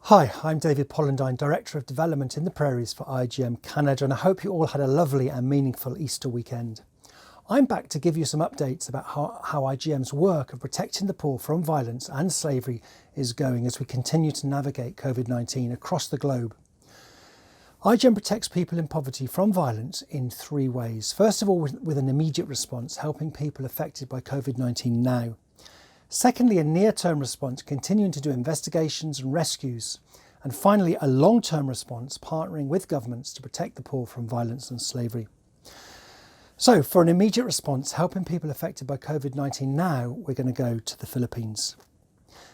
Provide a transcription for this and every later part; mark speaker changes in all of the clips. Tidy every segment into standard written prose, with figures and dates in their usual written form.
Speaker 1: Hi, I'm David Pollandine, Director of Development in the Prairies for IJM Canada, and I hope you all had a lovely and meaningful Easter weekend. I'm back to give you some updates about how IJM's work of protecting the poor from violence and slavery is going as we continue to navigate COVID-19 across the globe. IJM protects people in poverty from violence in three ways. First of all, with an immediate response, helping people affected by COVID-19 now. Secondly, a near-term response, continuing to do investigations and rescues. And finally, a long-term response, partnering with governments to protect the poor from violence and slavery. So, for an immediate response, helping people affected by COVID-19 now, we're going to go to the Philippines.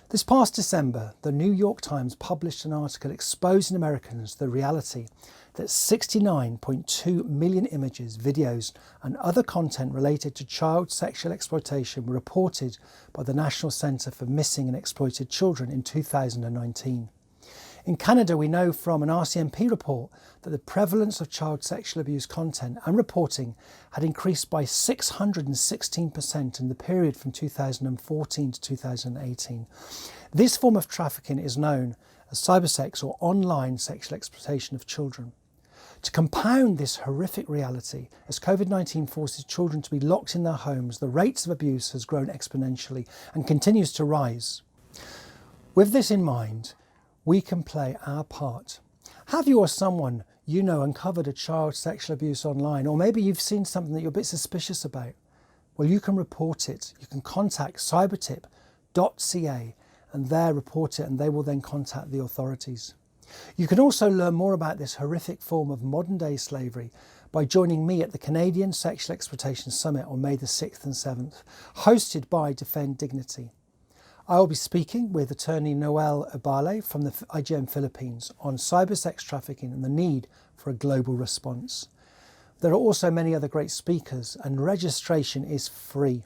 Speaker 1: This past December, the New York Times published an article exposing Americans the reality that 69.2 million images, videos and other content related to child sexual exploitation were reported by the National Centre for Missing and Exploited Children in 2019. In Canada, we know from an RCMP report that the prevalence of child sexual abuse content and reporting had increased by 616% in the period from 2014 to 2018. This form of trafficking is known as cybersex or online sexual exploitation of children. To compound this horrific reality, as COVID-19 forces children to be locked in their homes, the rates of abuse has grown exponentially and continues to rise. With this in mind, we can play our part. Have you or someone you know uncovered a child sexual abuse online, or maybe you've seen something that you're a bit suspicious about? Well, you can report it. You can contact cybertip.ca and there report it, and they will then contact the authorities. You can also learn more about this horrific form of modern-day slavery by joining me at the Canadian Sexual Exploitation Summit on May the 6th and 7th, hosted by Defend Dignity. I will be speaking with attorney Noel Obale from the IJM Philippines on cybersex trafficking and the need for a global response. There are also many other great speakers, and registration is free.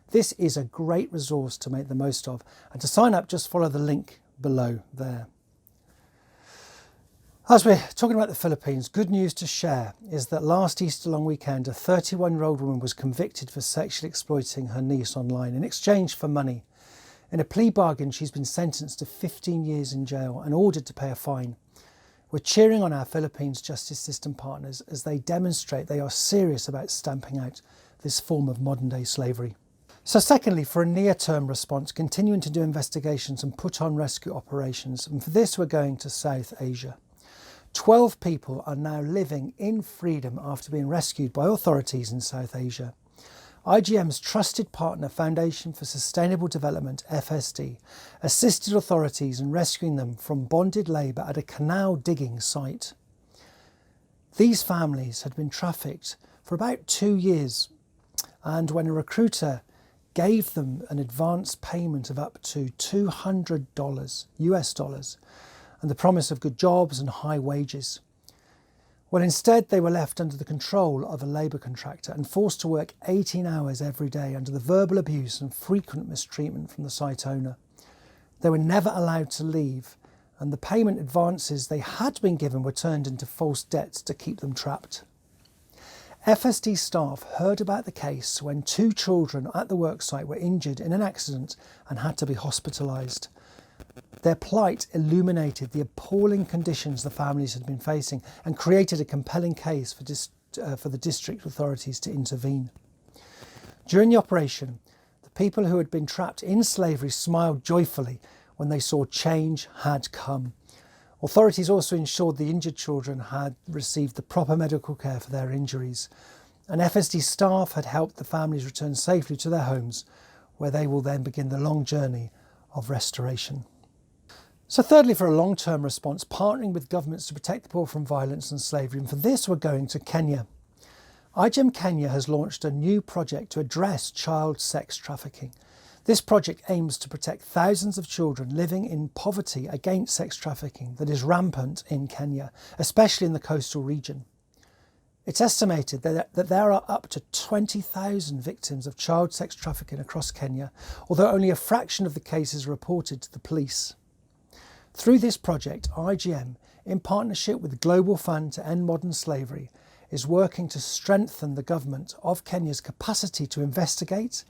Speaker 1: This is a great resource to make the most of, and to sign up, just follow the link below there. As we're talking about the Philippines, good news to share is that last Easter long weekend, a 31-year-old woman was convicted for sexually exploiting her niece online in exchange for money. In a plea bargain, she's been sentenced to 15 years in jail and ordered to pay a fine. We're cheering on our Philippines justice system partners as they demonstrate they are serious about stamping out this form of modern-day slavery. So secondly, for a near-term response, continuing to do investigations and put on rescue operations. And for this, we're going to South Asia. 12 people are now living in freedom after being rescued by authorities in South Asia. IJM's trusted partner, Foundation for Sustainable Development, FSD, assisted authorities in rescuing them from bonded labour at a canal digging site. These families had been trafficked for about 2 years, and when a recruiter gave them an advance payment of up to $200 US dollars and the promise of good jobs and high wages, well, instead they were left under the control of a labour contractor and forced to work 18 hours every day under the verbal abuse and frequent mistreatment from the site owner. They were never allowed to leave, and the payment advances they had been given were turned into false debts to keep them trapped. FSD staff heard about the case when 2 children at the worksite were injured in an accident and had to be hospitalised. Their plight illuminated the appalling conditions the families had been facing and created a compelling case for the district authorities to intervene. During the operation, the people who had been trapped in slavery smiled joyfully when they saw change had come. Authorities also ensured the injured children had received the proper medical care for their injuries, and FSD staff had helped the families return safely to their homes, where they will then begin the long journey of restoration. So thirdly, for a long-term response, partnering with governments to protect the poor from violence and slavery. And for this, we're going to Kenya. IJM Kenya has launched a new project to address child sex trafficking. This project aims to protect thousands of children living in poverty against sex trafficking that is rampant in Kenya, especially in the coastal region. It's estimated that there are up to 20,000 victims of child sex trafficking across Kenya, although only a fraction of the cases are reported to the police. Through this project, IJM, in partnership with the Global Fund to End Modern Slavery, is working to strengthen the government of Kenya's capacity to investigate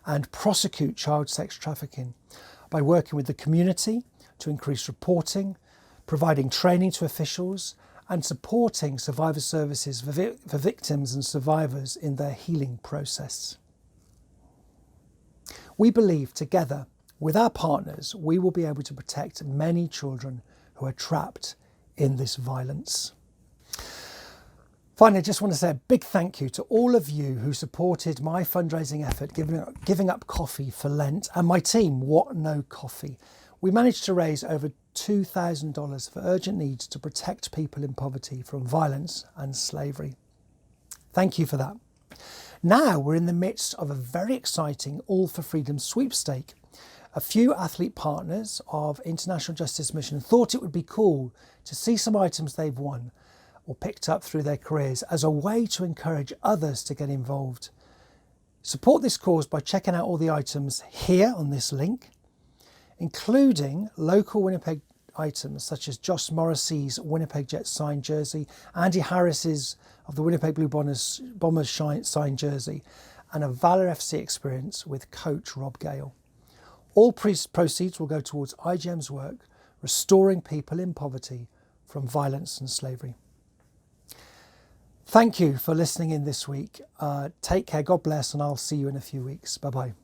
Speaker 1: and prosecute child sex trafficking by working with the community to increase reporting, providing training to officials and supporting survivor services for victims and survivors in their healing process. We believe together with our partners, we will be able to protect many children who are trapped in this violence. Finally, I just want to say a big thank you to all of you who supported my fundraising effort, giving up coffee for Lent, and my team, What No Coffee. We managed to raise over $2,000 for urgent needs to protect people in poverty from violence and slavery. Thank you for that. Now we're in the midst of a very exciting All for Freedom sweepstake. A few athlete partners of International Justice Mission thought it would be cool to see some items they've won or picked up through their careers as a way to encourage others to get involved. Support this cause by checking out all the items here on this link, including local Winnipeg items such as Josh Morrissey's Winnipeg Jets signed jersey, Andy Harris's of the Winnipeg Blue Bombers signed jersey, and a Valor FC experience with coach Rob Gale. All proceeds will go towards IJM's work restoring people in poverty from violence and slavery. Thank you for listening in this week. Take care, God bless, and I'll see you in a few weeks. Bye-bye.